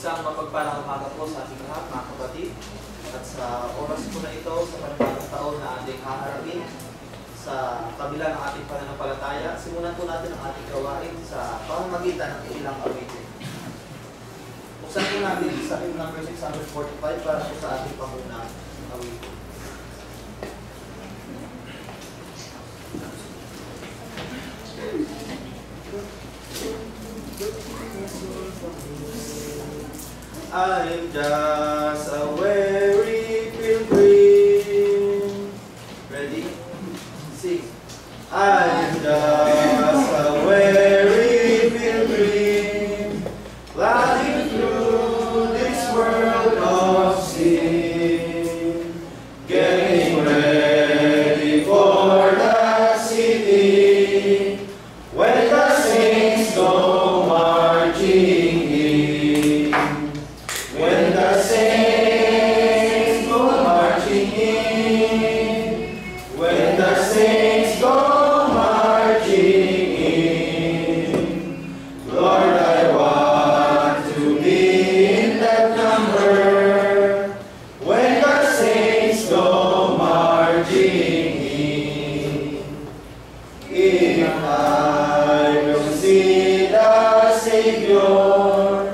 Isang mapagpalang umaga po sa ating lahat, mga kapatid. At sa oras po na ito, sa panibagong taon na ating haharapin, sa kabila ng ating pananampalataya, simulan po natin ang ating gawain sa pamamagitan ng ilang awitin. Buksan po natin sa hymn number 645 para po sa ating pangunang awitin. I'm just a weary pilgrim. Ready? Sing. I'm just a weary pilgrim, plodding through this world of sin, getting ready for the city when the saints go marching. When the saints go marching in, when the saints go marching in, Lord, I want to be in that number. When the saints go marching in, if I will see the Savior,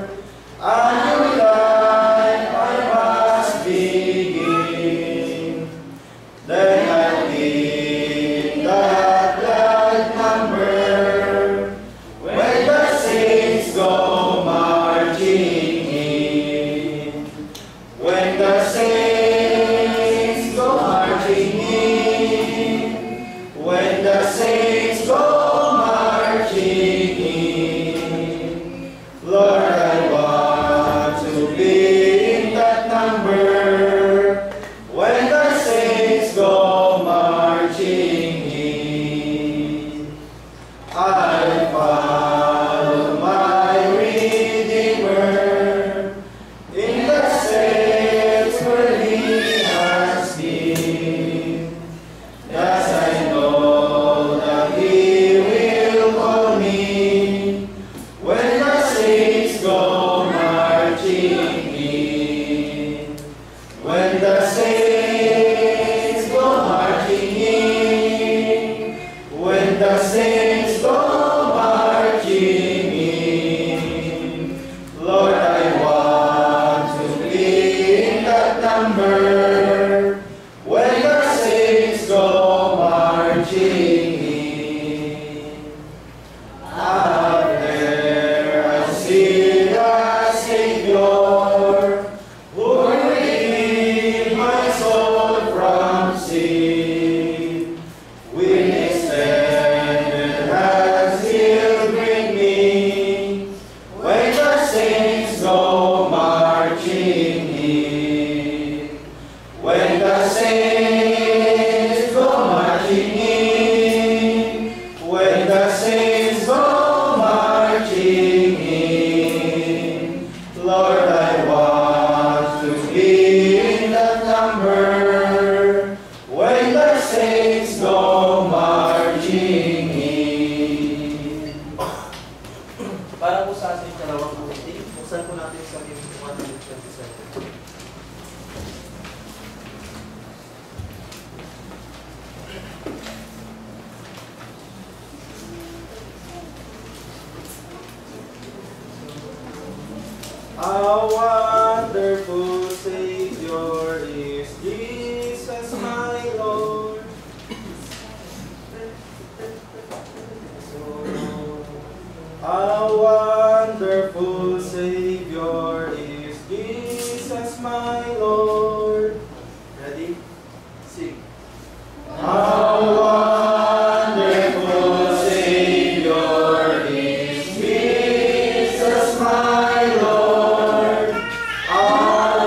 How wonderful Savior is Jesus, my Lord. How wonderful Savior is Jesus, my Lord. Ready? Sing. How wonderful Savior is Jesus, my Lord. How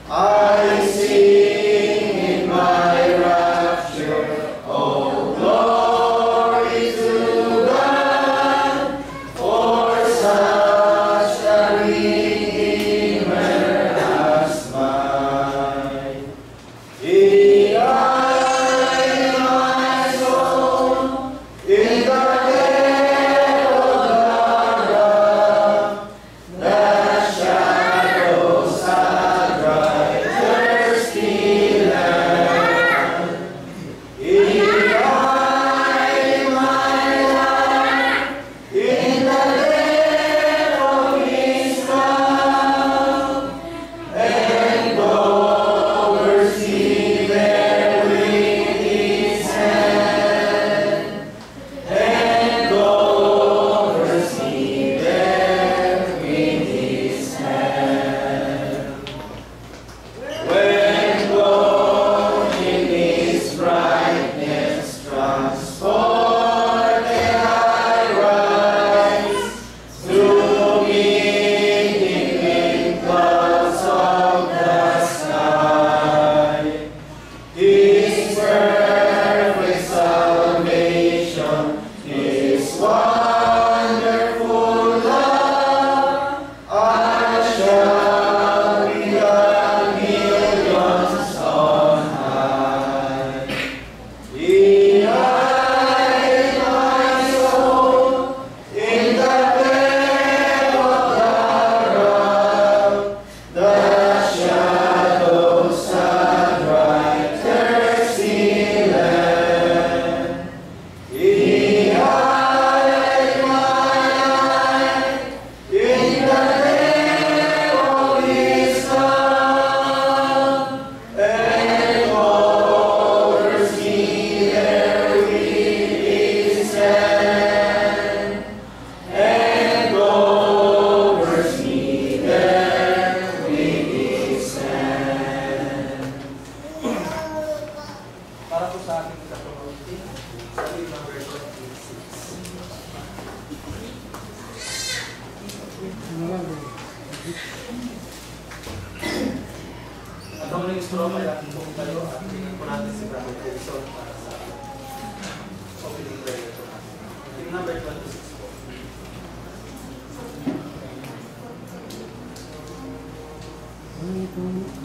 I sing in my rapture, oh glory to God, for such a Redeemer as mine. He died, my soul, in the dead of the that shadows a dry, thirsty land. He died, my life, in the dead of His love, and oversee there with His hand, and oversee there with His hand. When God in His brightness transported I rise, to meet Him in clouds of the sky. His perfect salvation, His wonderful love, I shall be the millions on high. He died, my soul, in the dead of the shadows a dry, thirsty land. He died, my life, in the dead of His love, and oversee there with His hand, and oversee there with His hand. Para po sa ating kapaunti, sa hymn number 26. At ang muling stroke ay ating buong tayo at tingnan po natin si Brother Wilson para sa opening prayer po natin. Hymn number 26 po. Thank you.